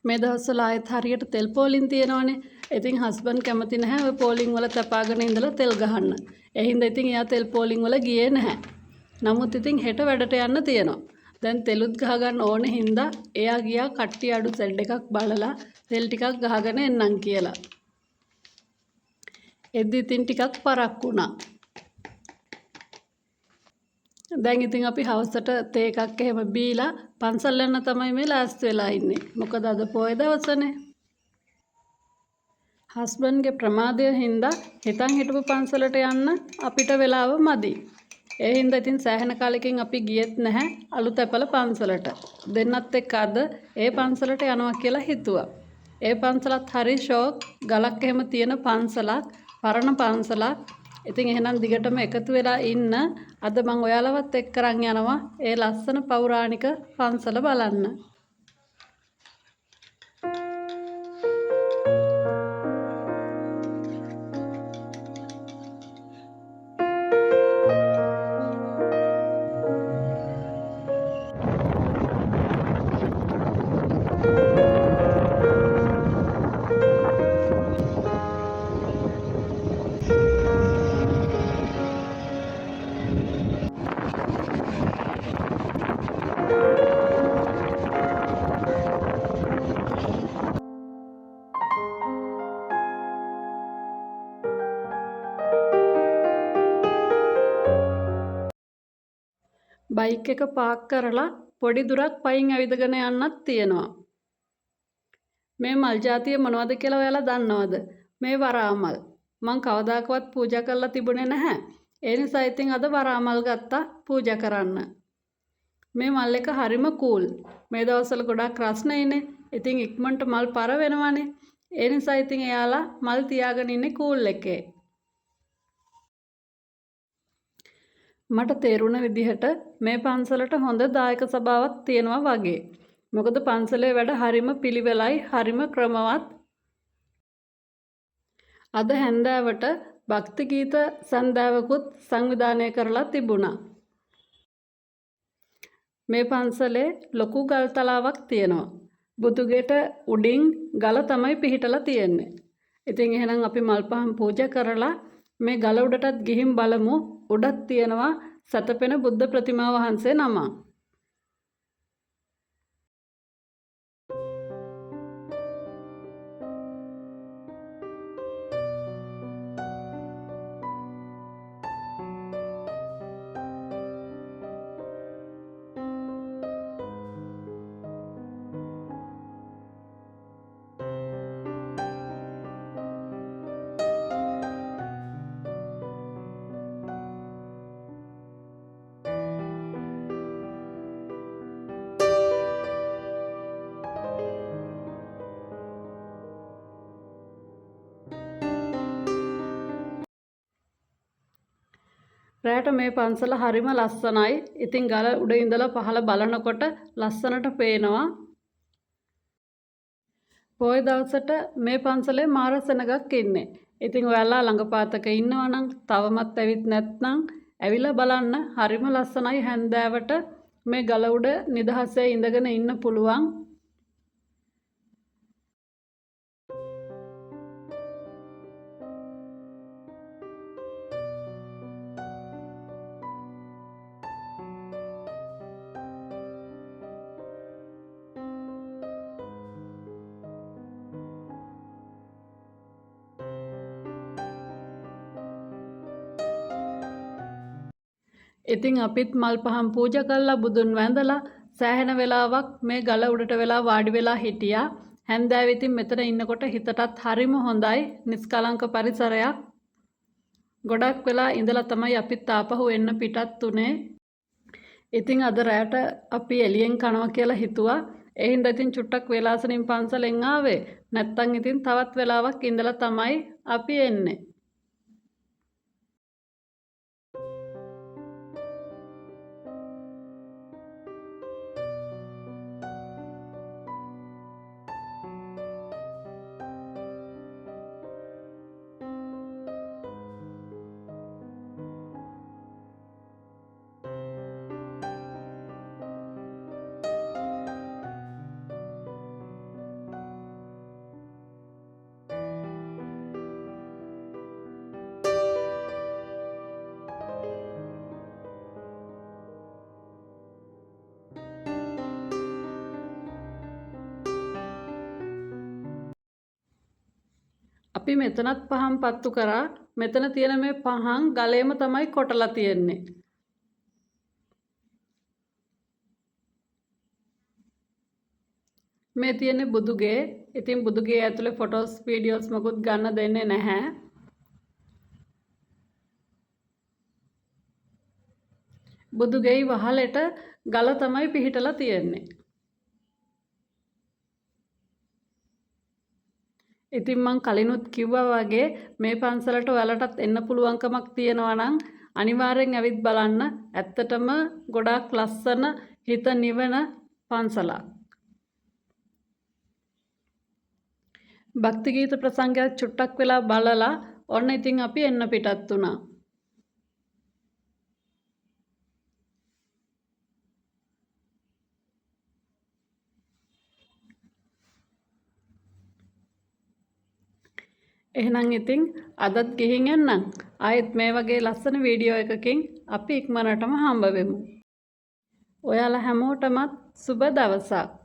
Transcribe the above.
මේ දවස්වල ආයෙත් හරියට තෙල් පෝලින් තියෙනවනේ. ඉතින් හස්බන්ඩ් කැමති නැහැ ඔය පෝලින් වල තපාගෙන ඉඳලා තෙල් ගහන්න. ඒ හින්දා ඉතින් එයා තෙල් පෝලින් වල ගියේ නැහැ. නමුත් ඉතින් හෙට වැඩට යන්න තියෙනවා. දැන් තෙලුත් ගහ ගන්න ඕනේ හින්දා එයා ගියා කට්ටිය අඩු සෙල් එකක් බලලා තෙල් ටිකක් ගහගෙන එන්නම් කියලා. එද්දි ඉතින් ටිකක් පරක් වුණා. දැන් ඉතින් අපි හවසට තේ එකක් එහෙම බීලා පන්සල් යන්න තමයි මේ ලෑස්ති වෙලා ඉන්නේ. මොකද අද පොය දවසනේ. හස්බන්ඩ්ගේ ප්‍රමාදය හින්දා හිතන් හිටපු පන්සලට යන්න අපිට වෙලාව මදි. ඒ හින්දා ඉතින් සෑහෙන කාලෙකින් අපි ගියෙත් නැහැ අලුතැපල පන්සලට. දෙන්නත් එක්ක අද ඒ පන්සලට යනවා කියලා හිතුවා. ඒ පන්සලත් හරි ෂෝක් ගලක් එහෙම තියෙන පන්සලක්, පරණ පන්සලක්. ඉතින් එහෙනම් දිගටම එකතු වෙලා ඉන්න. අද මම ඔයාලවත් එක්ක අරන් යනවා ඒ ලස්සන පෞරාණික පන්සල බලන්න. බයික් එක පාක් කරලා පොඩි දුරක් පයින් ඇවිදගෙන යන්නත් තියෙනවා. මේ මල් ජාතිය මොනවද කියලා ඔයාලා දන්නවද? මේ වරාමල්. මං කවදාකවත් පූජා කරලා තිබුණේ නැහැ. ඒ නිසා ඉතින් අද වරාමල් ගත්තා පූජා කරන්න. මේ මල් එක හරිම කූල්. මේ දවස්වල ගොඩාක් රස්නෙයිනේ. ඉතින් ඉක්මනට මල් පර වෙනවනේ. ඒ නිසා ඉතින් එයාලා මල් තියාගෙන ඉන්නේ කූල් එකේ. මට තේරුණ විදිහට මේ පන්සලට හොඳ දායක සභාවක් තියෙනවා වගේ. මොකද පන්සලේ වැඩ හරිම පිළිවෙලයි, හරිම ක්‍රමවත්. අද හැන්දෑවට භක්ති ගීත සන්ධාවකුත් සංවිධානය කරලා තිබුණා. මේ පන්සලේ ලොකු ගල් තලාවක් තියෙනවා. බුදුගෙට උඩින් ගල තමයි පිහිටලා තියෙන්නේ. ඉතින් එහෙනම් අපි මල් පහන් පූජා කරලා මේ ගල උඩටත් ගිහින් බලමු. උඩත් තියෙනවා සතපෙන බුද්ධ ප්‍රතිමා වහන්සේ නම. රැට මේ පන්සල හරිම ලස්සනයි. ඉතින් ගල උඩ ඉඳලා පහළ බලනකොට ලස්සනට පේනවා. පොය දවසට මේ පන්සලේ මාර සෙනගක් ඉන්නේ. ඉතින් ඔයාලා ළඟපාතක ඉන්නවා නම් තවමත් ඇවිත් නැත්නම් ඇවිල්ලා බලන්න. හරිම ලස්සනයි හැන්දෑවට මේ ගල උඩ නිදහසේ ඉඳගෙන ඉන්න පුළුවන්. ඉතින් අපිත් මල් පහන් පූජා කරලා බුදුන් වැඳලා සෑහෙන වෙලාවක් මේ ගල උඩට වෙලා වාඩි වෙලා හිටියා. හැන්දෑවේ ඉතින් මෙතන ඉන්නකොට හිතටත් හරිම හොඳයි. නිස්කලංක පරිසරයක්. ගොඩක් වෙලා ඉඳලා තමයි අපිත් ආපහු එන්න පිටත් උනේ. ඉතින් අද රැට අපි එළියෙන් කනවා කියලා හිතුවා. ඒ හින්දා ඉතින් චුට්ටක් වේලාසනින් පන්සලෙන් ආවේ. නැත්තම් ඉතින් තවත් වෙලාවක් ඉඳලා තමයි අපි එන්නේ. අපි මෙතනත් පහන් පත්තු කරා. මෙතන තියෙන මේ පහන් ගලේම තමයි කොටලා තියෙන්නේ. මේ තියෙන්නේ බුදුගේ. ඉතින් බුදුගේ ඇතුලේ ෆොටෝස් වීඩියෝස් මොකුත් ගන්න දෙන්නේ නැහැ. බුදුගෙයි වහලෙට ගල තමයි පිහිටලා තියෙන්නේ. ඉතින් මං කලිනුත් කිව්වා වගේ මේ පන්සලට ඔයාලටත් එන්න පුළුවන්කමක් තියෙනවා නම් අනිවාර්යෙන් ඇවිත් බලන්න. ඇත්තටම ගොඩාක් ලස්සන හිත නිවන පන්සලක්. භක්ති ගීත ප්‍රසංගයක් චුට්ටක් වෙලා බලලා ඔන්න ඉතින් අපි එන්න පිටත් වුණා. එහෙනම් ඉතින් අදත් ගිහින් එන්නම්. ආයෙත් මේ වගේ ලස්සන වීඩියෝ එකකින් අපි ඉක්මනටම හම්බ වෙමු. ඔයාලා හැමෝටමත් සුබ දවසක්.